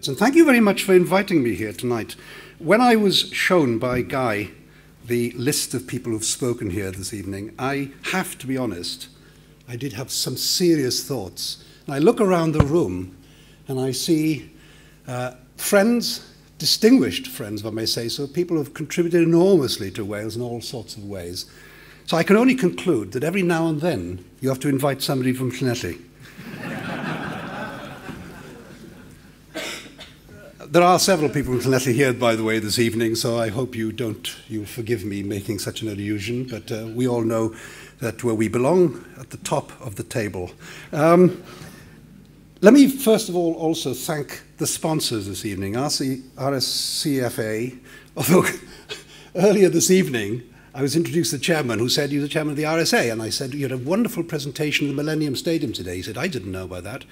And thank you very much for inviting me here tonight. When I was shown by Guy the list of people who've spoken here this evening, I have to be honest, I did have some serious thoughts. And I look around the room and I see friends, distinguished friends, if I may say so, people who have contributed enormously to Wales in all sorts of ways. So I can only conclude that every now and then you have to invite somebody from Llanelli. There are several people from Llanelli here, by the way, this evening, so I hope you'll forgive me making such an allusion, but we all know that where we belong, at the top of the table. Let me first of all also thank the sponsors this evening, RSCFA, although earlier this evening I was introduced to the chairman who said he was the chairman of the RSA, and I said, you had a wonderful presentation in the Millennium Stadium today. He said, I didn't know about that.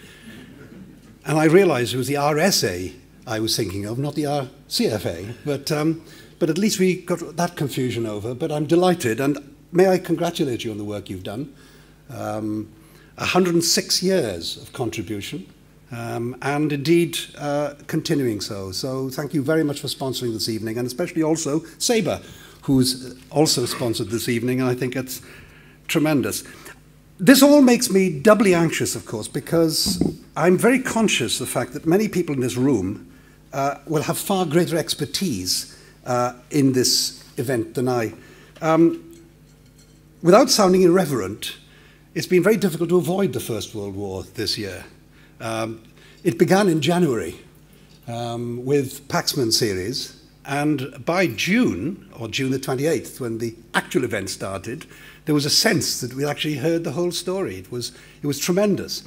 And I realized it was the RSA I was thinking of, not the CFA, but at least we got that confusion over. But I'm delighted, and may I congratulate you on the work you've done. 106 years of contribution, and indeed continuing so. So thank you very much for sponsoring this evening, and especially also Sabre, who's also sponsored this evening, and I think it's tremendous. This all makes me doubly anxious, of course, because I'm very conscious of the fact that many people in this room will have far greater expertise in this event than I. Without sounding irreverent, it's been very difficult to avoid the First World War this year. It began in January with Paxman series, and by June, or June the 28th, when the actual event started, there was a sense that we actually heard the whole story. It was tremendous.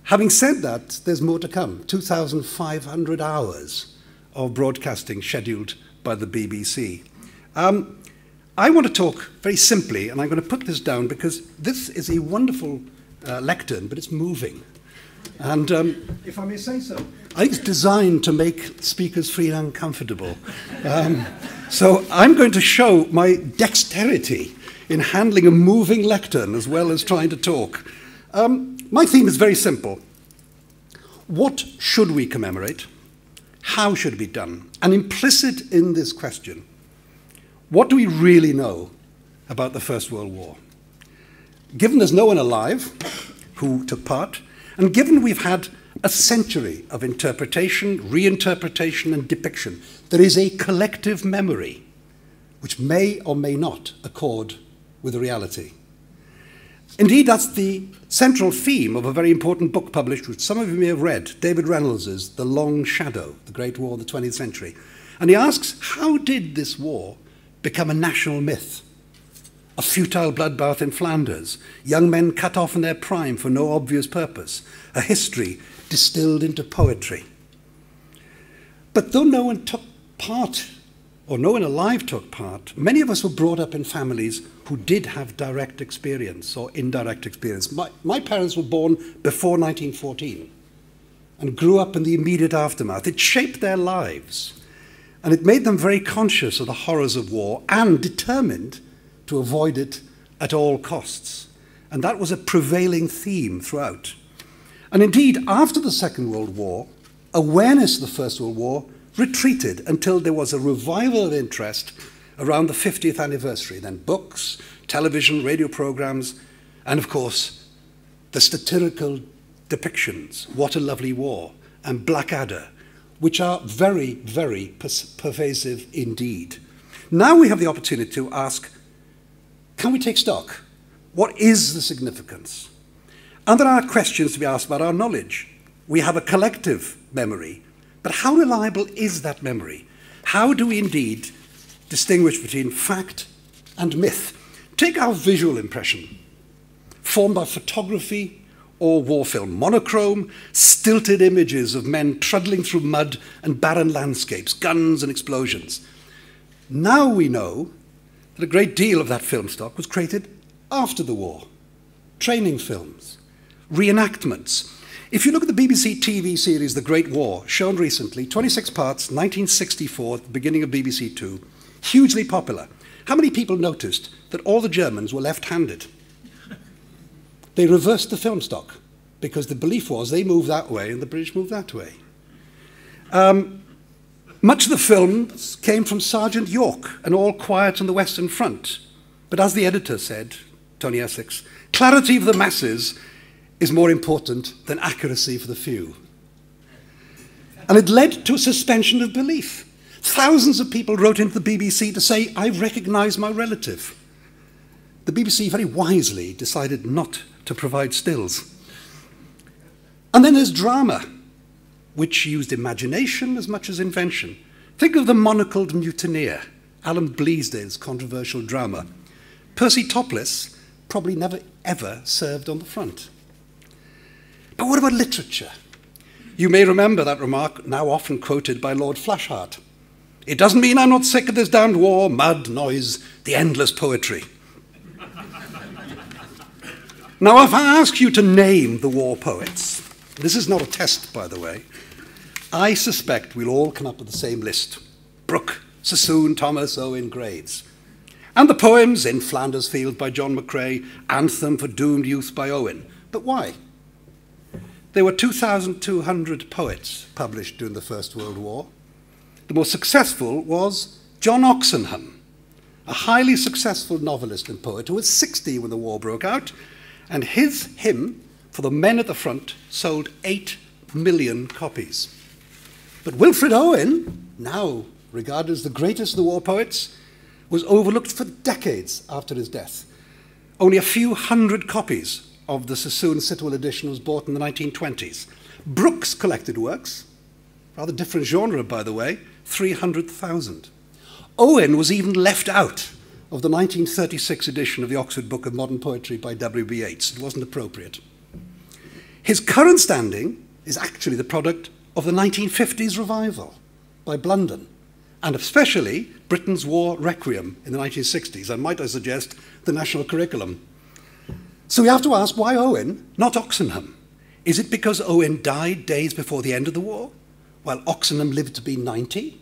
Having said that, there's more to come. 2,500 hours of broadcasting scheduled by the BBC. I want to talk very simply, and I'm going to put this down because this is a wonderful lectern, but it's moving. And if I may say so, I think it's designed to make speakers feel uncomfortable. So I'm going to show my dexterity in handling a moving lectern as well as trying to talk. My theme is very simple. What should we commemorate? How should it be done? And implicit in this question, what do we really know about the First World War? Given there's no one alive who took part, and given we've had a century of interpretation, reinterpretation, and depiction, there is a collective memory which may or may not accord with the reality. Indeed, that's the central theme of a very important book published, which some of you may have read, David Reynolds's The Long Shadow, The Great War of the 20th Century. And he asks, how did this war become a national myth? A futile bloodbath in Flanders, young men cut off in their prime for no obvious purpose, a history distilled into poetry. But though no one took part, or no one alive took part, many of us were brought up in families who did have direct experience or indirect experience. My parents were born before 1914 and grew up in the immediate aftermath. It shaped their lives, and it made them very conscious of the horrors of war and determined to avoid it at all costs. And that was a prevailing theme throughout. And indeed, after the Second World War, awareness of the First World War retreated until there was a revival of interest around the 50th anniversary. Then books, television, radio programs, and of course, the satirical depictions, What a Lovely War, and Blackadder, which are very, very pervasive indeed. Now we have the opportunity to ask, can we take stock? What is the significance? And there are questions to be asked about our knowledge. We have a collective memory, but how reliable is that memory? How do we indeed distinguish between fact and myth? Take our visual impression, formed by photography or war film, monochrome, stilted images of men trundling through mud and barren landscapes, guns and explosions. Now we know that a great deal of that film stock was created after the war. Training films, reenactments. If you look at the BBC TV series The Great War, shown recently, 26 parts, 1964, at the beginning of BBC Two, hugely popular. How many people noticed that all the Germans were left-handed? They reversed the film stock because the belief was they moved that way and the British moved that way. Much of the film came from Sergeant York and All Quiet on the Western Front. But as the editor said, Tony Essex, clarity for the masses is more important than accuracy for the few. And it led to a suspension of belief. Thousands of people wrote into the BBC to say, I recognise my relative. The BBC very wisely decided not to provide stills. And then there's drama, which used imagination as much as invention. Think of The Monocled Mutineer, Alan Bleasdale's controversial drama. Percy Topless probably never ever served on the front. But what about literature? You may remember that remark, now often quoted by Lord Flashheart. It doesn't mean I'm not sick of this damned war, mud, noise, the endless poetry. Now, if I ask you to name the war poets, this is not a test, by the way, I suspect we'll all come up with the same list. Brooke, Sassoon, Thomas, Owen, Graves. And the poems, In Flanders Field by John McCrae, Anthem for Doomed Youth by Owen. But why? There were 2,200 poets published during the First World War. The most successful was John Oxenham, a highly successful novelist and poet who was 60 when the war broke out, and his hymn, For the Men at the Front, sold 8 million copies. But Wilfred Owen, now regarded as the greatest of the war poets, was overlooked for decades after his death. Only a few hundred copies of the Sassoon Sitwell edition was bought in the 1920s. Brooke's collected works, rather different genre, by the way, 300,000. Owen was even left out of the 1936 edition of the Oxford Book of Modern Poetry by W.B. Yeats. It wasn't appropriate. His current standing is actually the product of the 1950s revival by Blunden, and especially Britain's War Requiem in the 1960s, and might I suggest, the national curriculum. So we have to ask, why Owen, not Oxenham? Is it because Owen died days before the end of the war, while Oxenham lived to be 90?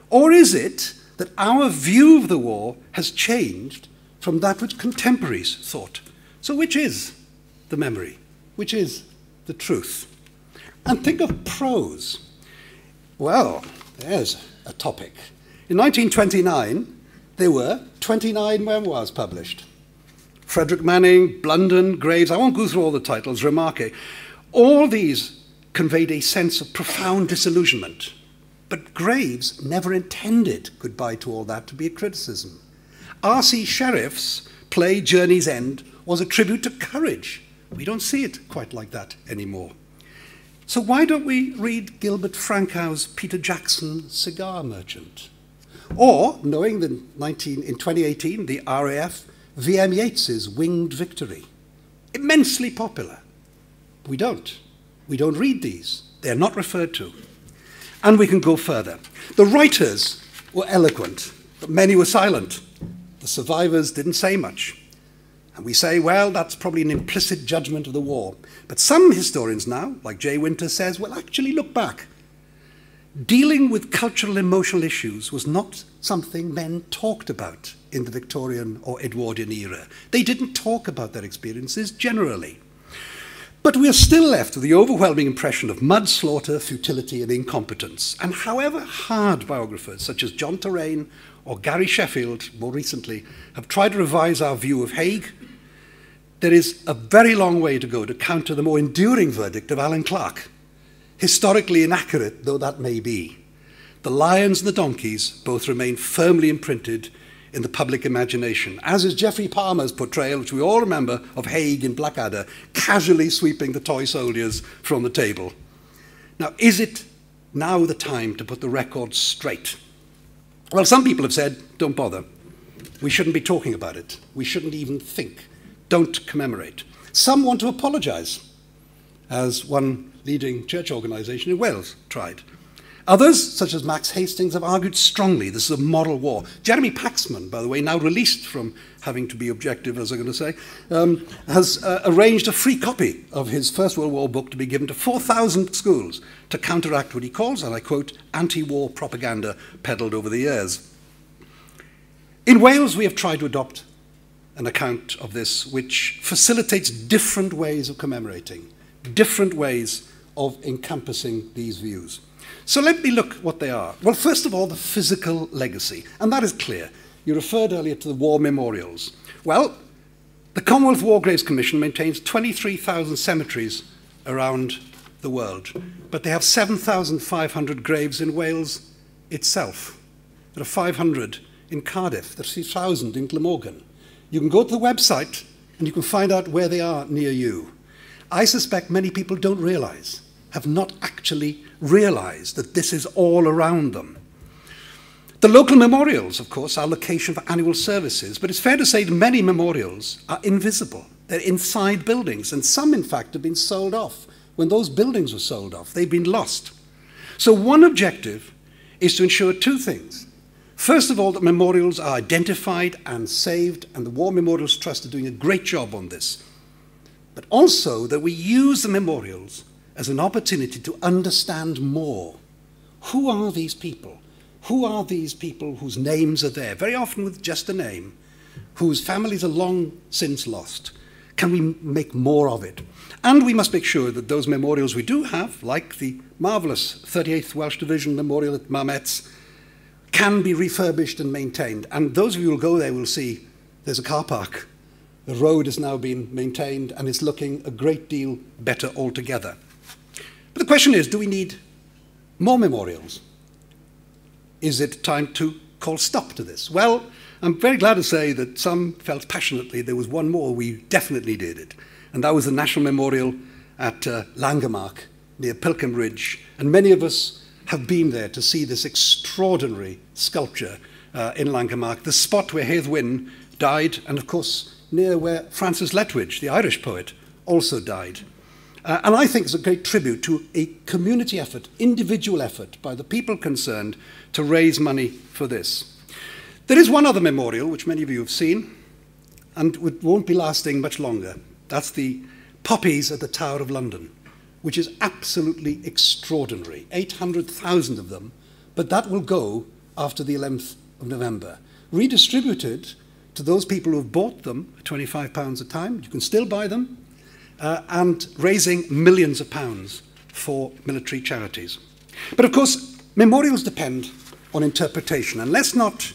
Or is it that our view of the war has changed from that which contemporaries thought? So which is the memory? Which is the truth? And think of prose. Well, there's a topic. In 1929, there were 29 memoirs published. Frederick Manning, Blunden, Graves, I won't go through all the titles, Remarque. All these conveyed a sense of profound disillusionment. But Graves never intended goodbye to all that to be a criticism. R.C. Sheriff's play Journey's End was a tribute to courage. We don't see it quite like that anymore. So why don't we read Gilbert Frankau's Peter Jackson Cigar Merchant? Or, knowing that in 2018, the RAF, V.M. Yeats's Winged Victory. Immensely popular. We don't. We don't read these. They're not referred to. And we can go further. The writers were eloquent, but many were silent. The survivors didn't say much. And we say, well, that's probably an implicit judgment of the war. But some historians now, like Jay Winter says, well, actually look back. Dealing with cultural emotional issues was not something men talked about in the Victorian or Edwardian era. They didn't talk about their experiences generally. But we are still left with the overwhelming impression of mud, slaughter, futility, and incompetence. And however hard biographers such as John Terraine or Gary Sheffield, more recently, have tried to revise our view of Haig, there is a very long way to go to counter the more enduring verdict of Alan Clark. Historically inaccurate though that may be, the lions and the donkeys both remain firmly imprinted in the public imagination, as is Geoffrey Palmer's portrayal, which we all remember, of Haig in Blackadder, casually sweeping the toy soldiers from the table. Now, is it now the time to put the record straight? Well, some people have said, don't bother. We shouldn't be talking about it. We shouldn't even think. Don't commemorate. Some want to apologize, as one leading church organisation in Wales tried. Others, such as Max Hastings, have argued strongly this is a moral war. Jeremy Paxman, by the way, now released from having to be objective, as I'm going to say, has arranged a free copy of his First World War book to be given to 4,000 schools to counteract what he calls, and I quote, anti-war propaganda peddled over the years. In Wales, we have tried to adopt an account of this which facilitates different ways of commemorating, different ways of encompassing these views. So let me look what they are. Well, first of all, the physical legacy, and that is clear. You referred earlier to the war memorials. Well, the Commonwealth War Graves Commission maintains 23,000 cemeteries around the world, but they have 7,500 graves in Wales itself. There are 500 in Cardiff, there are 3,000 in Glamorgan. You can go to the website and you can find out where they are near you. I suspect many people don't realise, have not actually realised that this is all around them. The local memorials, of course, are location for annual services, but it's fair to say that many memorials are invisible. They're inside buildings, and some, in fact, have been sold off. When those buildings were sold off, they've been lost. So one objective is to ensure two things. First of all, that memorials are identified and saved, and the War Memorials Trust are doing a great job on this. But also that we use the memorials as an opportunity to understand more. Who are these people? Who are these people whose names are there, very often with just a name, whose families are long since lost? Can we make more of it? And we must make sure that those memorials we do have, like the marvellous 38th Welsh Division Memorial at Marmetz, can be refurbished and maintained. And those of you who will go there will see there's a car park. The road has now been maintained and it's looking a great deal better altogether. But the question is, do we need more memorials? Is it time to call stop to this? Well, I'm very glad to say that some felt passionately there was one more we definitely did it, and that was the National Memorial at Langemark near Pilkham Ridge, and many of us have been there to see this extraordinary sculpture in Langemark, the spot where Hedd Wyn died, and of course near where Francis Letwidge, the Irish poet, also died. And I think it's a great tribute to a community effort, individual effort by the people concerned to raise money for this. There is one other memorial, which many of you have seen, and it won't be lasting much longer. That's the poppies at the Tower of London, which is absolutely extraordinary. 800,000 of them, but that will go after the 11th of November. Redistributed to those people who have bought them, £25 a time, you can still buy them, and raising millions of pounds for military charities. But of course, memorials depend on interpretation, and let's not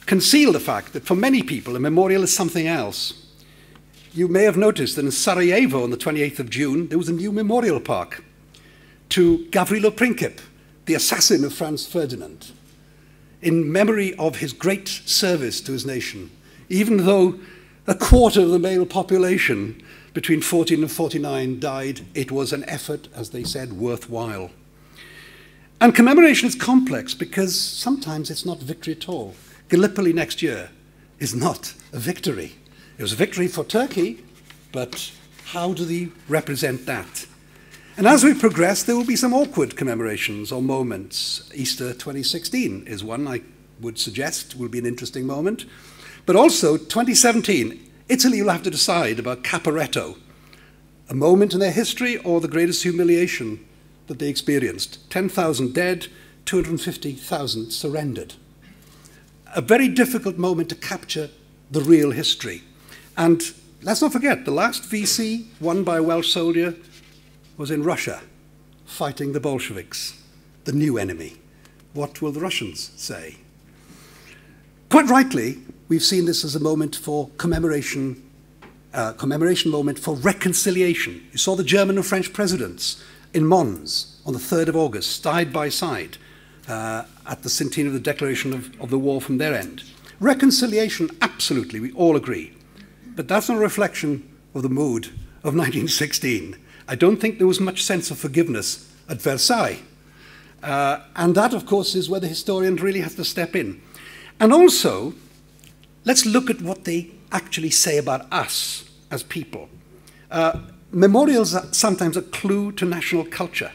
conceal the fact that for many people a memorial is something else. You may have noticed that in Sarajevo on the 28th of June there was a new memorial park to Gavrilo Princip, the assassin of Franz Ferdinand, in memory of his great service to his nation, even though a quarter of the male population between 14 and 49 died. It was an effort, as they said, worthwhile. And commemoration is complex because sometimes it's not victory at all. Gallipoli next year is not a victory. It was a victory for Turkey, but how do they represent that? And as we progress, there will be some awkward commemorations or moments. Easter 2016 is one I would suggest will be an interesting moment. But also, 2017, Italy will have to decide about Caporetto, a moment in their history or the greatest humiliation that they experienced. 10,000 dead, 250,000 surrendered. A very difficult moment to capture the real history. And let's not forget, the last VC won by a Welsh soldier was in Russia, fighting the Bolsheviks, the new enemy. What will the Russians say? Quite rightly, we've seen this as a moment for commemoration moment for reconciliation. You saw the German and French presidents in Mons on the 3rd of August, side by side, at the centenary of the declaration of the war from their end. Reconciliation, absolutely, we all agree. But that's not a reflection of the mood of 1916. I don't think there was much sense of forgiveness at Versailles. And that, of course, is where the historian really has to step in. And also, let's look at what they actually say about us as people. Memorials are sometimes a clue to national culture.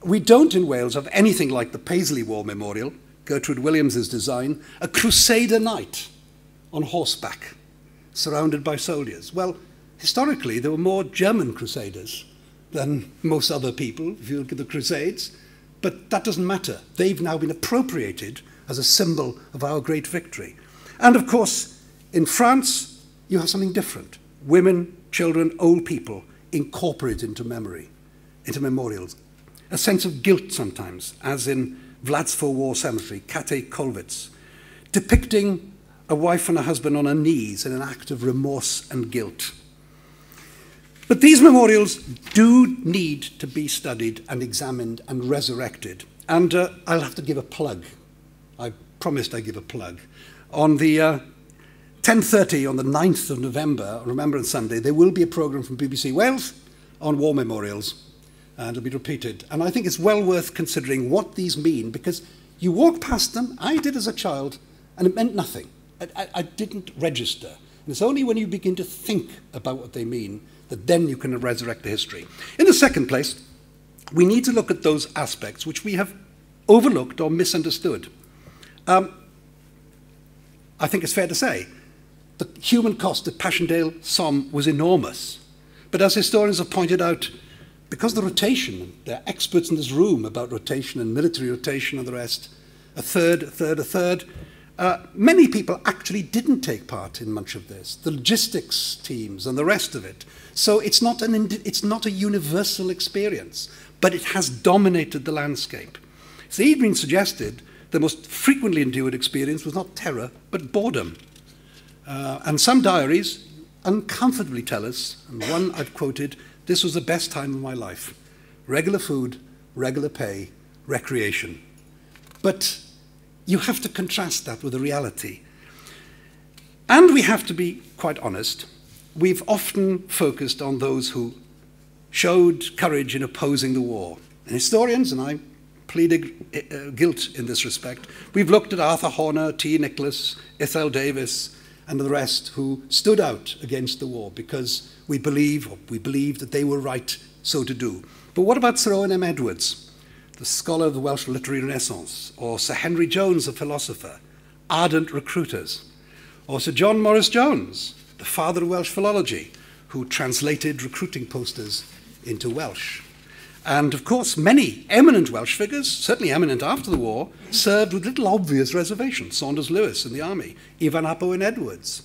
We don't in Wales have anything like the Paisley War Memorial, Gertrude Williams's design, a Crusader knight on horseback, surrounded by soldiers. Well, historically, there were more German Crusaders than most other people, if you look at the Crusades, but that doesn't matter. They've now been appropriated as a symbol of our great victory. And of course, in France, you have something different. Women, children, old people incorporated into memory, into memorials. a sense of guilt sometimes, as in Vladsvor War Cemetery, Kate Kolwitz, depicting a wife and a husband on her knees in an act of remorse and guilt. But these memorials do need to be studied and examined and resurrected. And I'll have to give a plug. I promised I'd give a plug. On the 10:30 on the 9th of November, Remembrance Sunday, there will be a programme from BBC Wales on war memorials, and it'll be repeated. And I think it's well worth considering what these mean, because you walk past them, I did as a child, and it meant nothing. I didn't register. And it's only when you begin to think about what they mean that then you can resurrect the history. In the second place, we need to look at those aspects which we have overlooked or misunderstood. I think it's fair to say the human cost at Passchendaele Somme was enormous. But as historians have pointed out, because the rotation, there are experts in this room about rotation and military rotation and the rest, a third, many people actually didn't take part in much of this, the logistics teams and the rest of it. So it's not a universal experience, but it has dominated the landscape. It's even suggested the most frequently endured experience was not terror, but boredom. And some diaries uncomfortably tell us, and one I've quoted, this was the best time of my life. Regular food, regular pay, recreation. But you have to contrast that with the reality. And we have to be quite honest. We've often focused on those who showed courage in opposing the war. And historians, and I plead guilt in this respect, we've looked at Arthur Horner, T. Nicholas, Ithell Davis, and the rest who stood out against the war because we believe that they were right so to do. But what about Sir Owen M. Edwards, the scholar of the Welsh literary renaissance, or Sir Henry Jones, a philosopher, ardent recruiters, or Sir John Morris Jones, the father of Welsh philology, who translated recruiting posters into Welsh. And of course, many eminent Welsh figures, certainly eminent after the war, served with little obvious reservation. Saunders Lewis in the army, Ivan Ap Owen Edwards,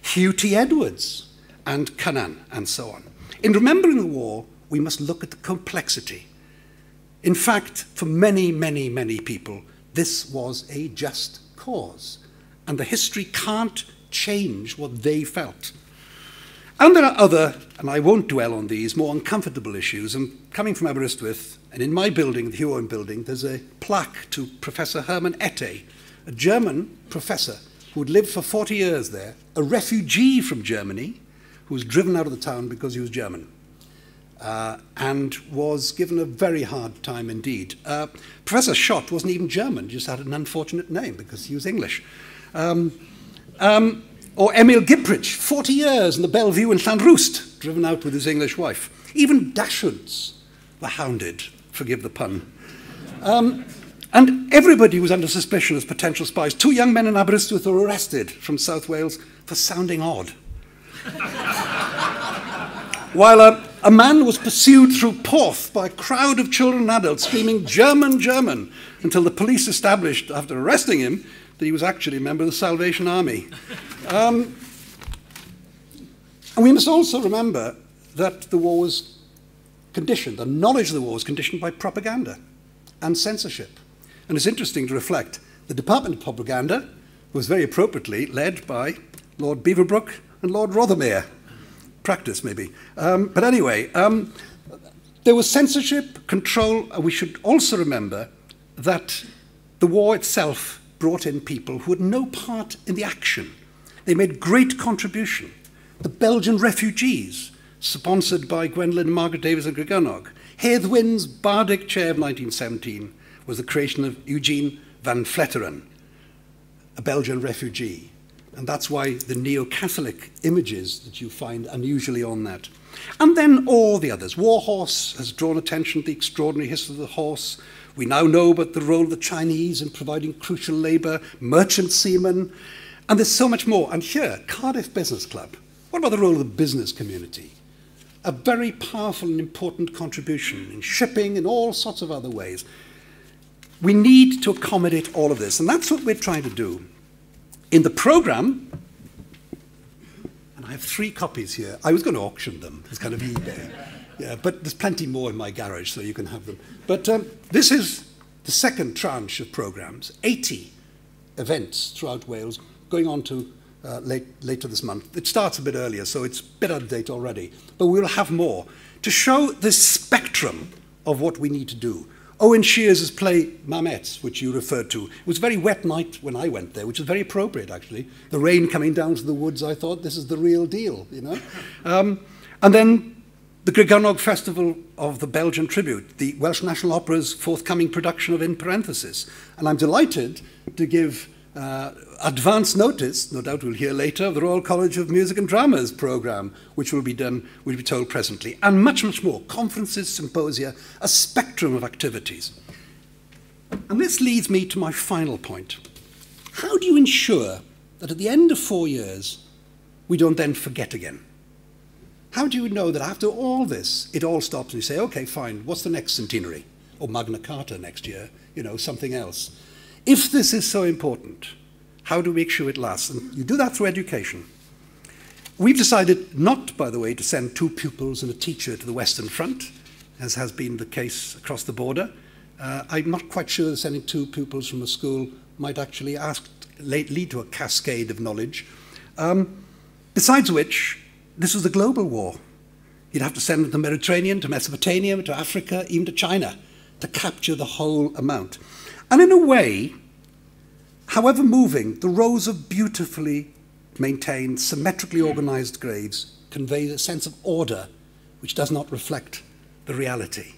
Hugh T. Edwards, and Cynan, and so on. In remembering the war, we must look at the complexity. In fact, for many, many, many people, this was a just cause. And the history can't change what they felt. And there are other, and I won't dwell on these, more uncomfortable issues. And coming from Aberystwyth, and in my building, the Hugh Owen building, there's a plaque to Professor Hermann Ette, a German professor who had lived for 40 years there, a refugee from Germany, who was driven out of the town because he was German, and was given a very hard time indeed. Professor Schott wasn't even German, just had an unfortunate name because he was English. Or Emil Gipprich, 40 years in the Bellevue in Llanrwst, driven out with his English wife. Even Dashuds were hounded, forgive the pun. And everybody was under suspicion as potential spies. 2 young men in Aberystwyth were arrested from South Wales for sounding odd. While a man was pursued through Porth by a crowd of children and adults screaming, "German, German," until the police established, after arresting him, that he was actually a member of the Salvation Army. And we must also remember that the war was conditioned, the knowledge of the war was conditioned by propaganda and censorship. And it's interesting to reflect, the Department of Propaganda was very appropriately led by Lord Beaverbrook and Lord Rothermere. Practice, maybe. But anyway, there was censorship, control. We should also remember that the war itself brought in people who had no part in the action. They made great contribution. The Belgian refugees, sponsored by Gwendolyn, Margaret Davies and Grigornog. Hedd Wynn's Bardic Chair of 1917 was the creation of Eugene van Vletteren, a Belgian refugee. And that's why the neo-Catholic images that you find unusually on that. And then all the others. Warhorse has drawn attention to the extraordinary history of the horse. We now know about the role of the Chinese in providing crucial labour, merchant seamen, and there's so much more. And here, Cardiff Business Club. What about the role of the business community? A very powerful and important contribution in shipping and all sorts of other ways. We need to accommodate all of this, and that's what we're trying to do. In the programme, and I have 3 copies here. I was going to auction them. It's kind of eBay. Yeah, but there's plenty more in my garage, so you can have them. But this is the second tranche of programmes, 80 events throughout Wales, going on to later this month. It starts a bit earlier, so it's a bit out of date already. But we'll have more to show the spectrum of what we need to do. Owen Shears's play Mamet, which you referred to, it was a very wet night when I went there, which was very appropriate, actually. The rain coming down to the woods, I thought, this is the real deal, you know. And then the Grigornog Festival of the Belgian Tribute, the Welsh National Opera's forthcoming production of In Parenthesis. And I'm delighted to give advance notice, no doubt we'll hear later, of the Royal College of Music and Drama's programme, which will be told presently, and much, much more. Conferences, symposia, a spectrum of activities. And this leads me to my final point. How do you ensure that at the end of 4 years, we don't then forget again? How do you know that after all this, it all stops and you say, okay, fine, what's the next centenary? Or Magna Carta next year, you know, something else. If this is so important, how do we make sure it lasts? And you do that through education. We've decided not, by the way, to send 2 pupils and a teacher to the Western Front, as has been the case across the border. I'm not quite sure that sending 2 pupils from a school might actually lead to a cascade of knowledge. Besides which, this was a global war. You'd have to send them to the Mediterranean, to Mesopotamia, to Africa, even to China, to capture the whole amount. And in a way, however moving, the rows of beautifully maintained, symmetrically organized graves convey a sense of order which does not reflect the reality.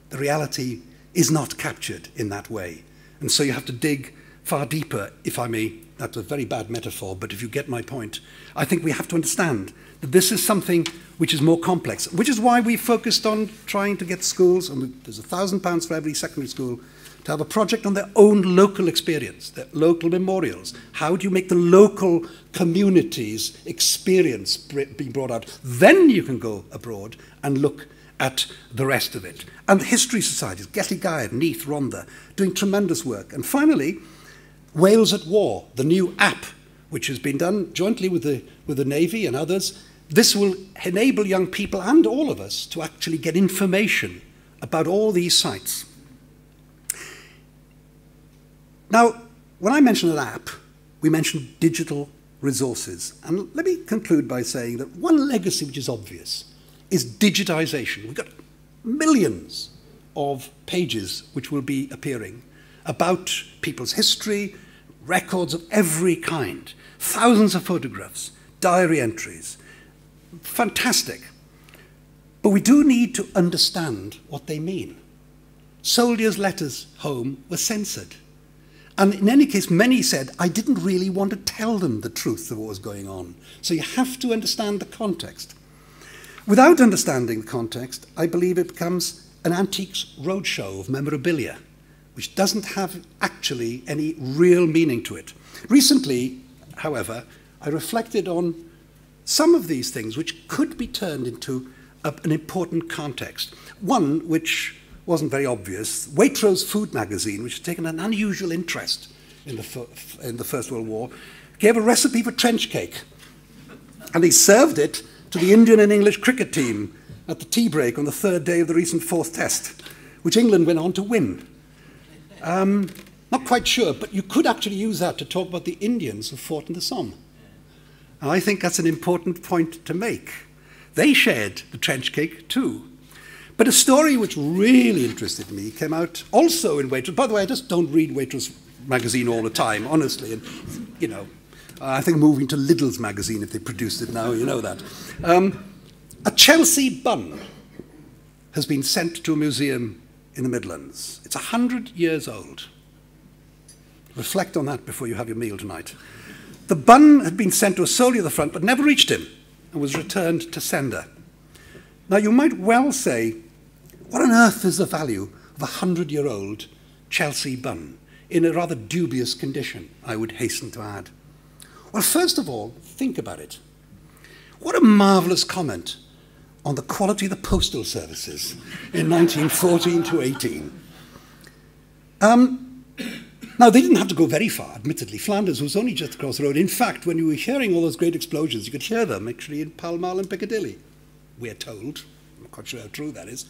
The reality is not captured in that way. And so you have to dig far deeper, if I may. That's a very bad metaphor, but if you get my point, I think we have to understand that this is something which is more complex, which is why we focused on trying to get schools, and there's £1,000 for every secondary school, to have a project on their own local experience, their local memorials. How do you make the local community's experience being brought out? Then you can go abroad and look at the rest of it. And the history societies, Geltigaiad, Neath, Rhondda, doing tremendous work. And finally, Wales at War, the new app, which has been done jointly with the Navy and others. This will enable young people and all of us to actually get information about all these sites. Now, when I mention an app, we mention digital resources. And let me conclude by saying that one legacy which is obvious is digitization. We've got millions of pages which will be appearing about people's history, records of every kind, thousands of photographs, diary entries. Fantastic. But we do need to understand what they mean. Soldiers' letters home were censored. And in any case, many said, I didn't really want to tell them the truth of what was going on. So you have to understand the context. Without understanding the context, I believe it becomes an antiques roadshow of memorabilia, which doesn't have actually any real meaning to it. Recently, however, I reflected on some of these things which could be turned into an important context. One which wasn't very obvious, Waitrose Food Magazine, which has taken an unusual interest in the First World War, gave a recipe for trench cake. And they served it to the Indian and English cricket team at the tea break on the 3rd day of the recent 4th Test, which England went on to win. Not quite sure, but you could actually use that to talk about the Indians who fought in the Somme. And I think that's an important point to make. They shared the trench cake too. But a story which really interested me came out also in Waitrose. By the way, I just don't read Waitrose magazine all the time, honestly. And, you know, I think moving to Lidl's magazine, if they produced it now, you know that. A Chelsea bun has been sent to a museum in the Midlands. It's 100 years old. Reflect on that before you have your meal tonight. The bun had been sent to a soldier at the front, but never reached him, and was returned to sender. Now, you might well say, what on earth is the value of a 100-year-old Chelsea bun in a rather dubious condition, I would hasten to add? Well, first of all, think about it. What a marvellous comment on the quality of the postal services in 1914 to 18. Now, they didn't have to go very far, admittedly. Flanders was only just across the road. In fact, when you were hearing all those great explosions, you could hear them actually in Pall Mall and Piccadilly, we're told. I'm not quite sure how true that is.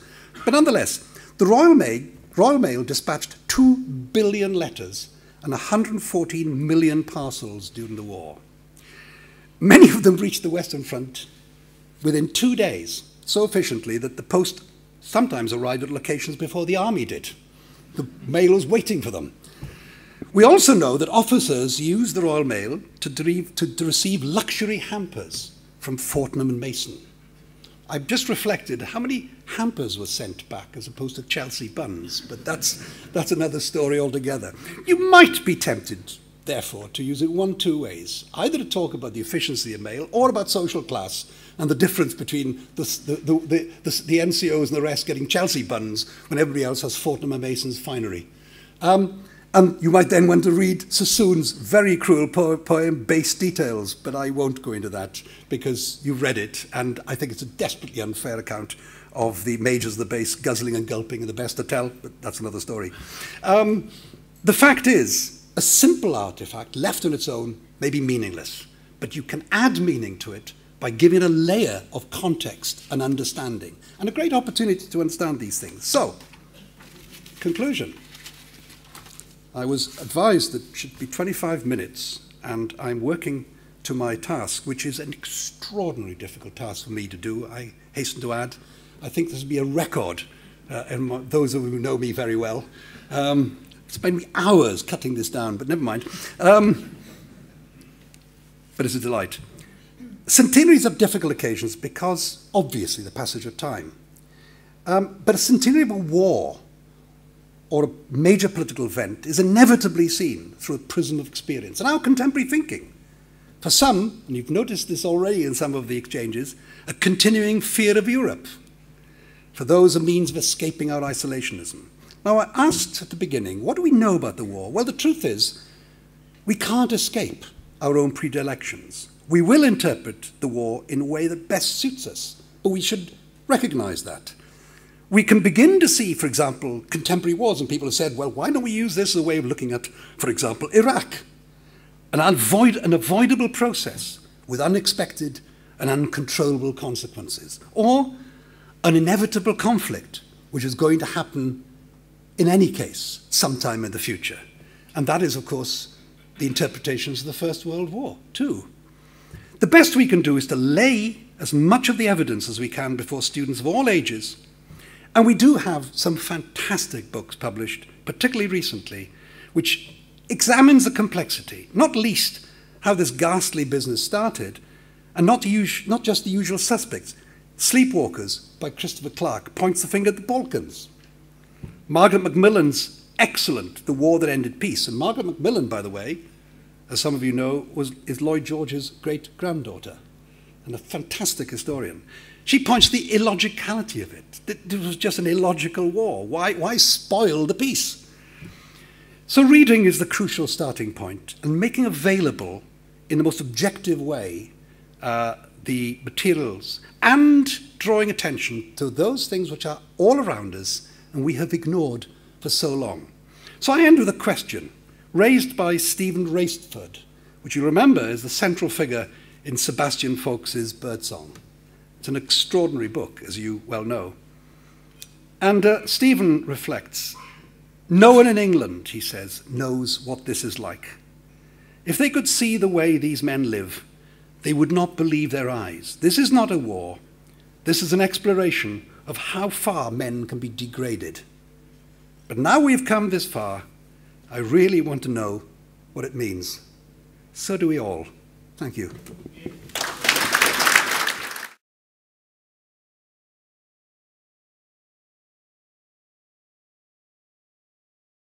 But nonetheless, the Royal Mail dispatched 2 billion letters and 114 million parcels during the war. Many of them reached the Western Front within 2 days, so efficiently that the post sometimes arrived at locations before the army did. The mail was waiting for them. We also know that officers used the Royal Mail to receive luxury hampers from Fortnum and Mason. I've just reflected how many hampers were sent back as opposed to Chelsea buns, but that's another story altogether. You might be tempted, therefore, to use it two ways, either to talk about the efficiency of mail or about social class and the difference between the NCOs and the rest getting Chelsea buns when everybody else has Fortnum and Mason's finery. And you might then want to read Sassoon's very cruel poem, Base Details, but I won't go into that because you've read it, and I think it's a desperately unfair account of the majors of the base guzzling and gulping in the best hotel, but that's another story. The fact is, a simple artifact left on its own may be meaningless, but you can add meaning to it by giving a layer of context and understanding, and a great opportunity to understand these things. So, conclusion. I was advised that it should be 25 minutes, and I'm working to my task, which is an extraordinarily difficult task for me to do. I hasten to add, I think this will be a record, and those of you who know me very well. Spend me hours cutting this down, but never mind. But it's a delight. Centenaries are difficult occasions because, obviously, the passage of time. But a centenary of a war or a major political event is inevitably seen through a prism of experience and our contemporary thinking. For some, and you've noticed this already in some of the exchanges, a continuing fear of Europe. For those, a means of escaping our isolationism. Now, I asked at the beginning, what do we know about the war? Well, the truth is, we can't escape our own predilections. We will interpret the war in a way that best suits us, but we should recognize that. We can begin to see, for example, contemporary wars, and people have said, well, why don't we use this as a way of looking at, for example, Iraq? An avoidable process with unexpected and uncontrollable consequences, or an inevitable conflict which is going to happen in any case sometime in the future. And that is, of course, the interpretations of the First World War, too. The best we can do is to lay as much of the evidence as we can before students of all ages. And we do have some fantastic books published, particularly recently, which examines the complexity, not least how this ghastly business started, and not just the usual suspects. Sleepwalkers by Christopher Clark points the finger at the Balkans. Margaret Macmillan's excellent The War That Ended Peace. And Margaret Macmillan, by the way, as some of you know, is Lloyd George's great-granddaughter and a fantastic historian. She points to the illogicality of it. That it was just an illogical war. Why spoil the peace? So reading is the crucial starting point, and making available in the most objective way the materials and drawing attention to those things which are all around us and we have ignored for so long. So I end with a question raised by Stephen Raceford, which you remember is the central figure in Sebastian Faulks's Birdsong. It's an extraordinary book, as you well know. And Stephen reflects, no one in England, he says, knows what this is like. If they could see the way these men live, they would not believe their eyes. This is not a war. This is an exploration of how far men can be degraded. But now we've come this far, I really want to know what it means. So do we all. Thank you.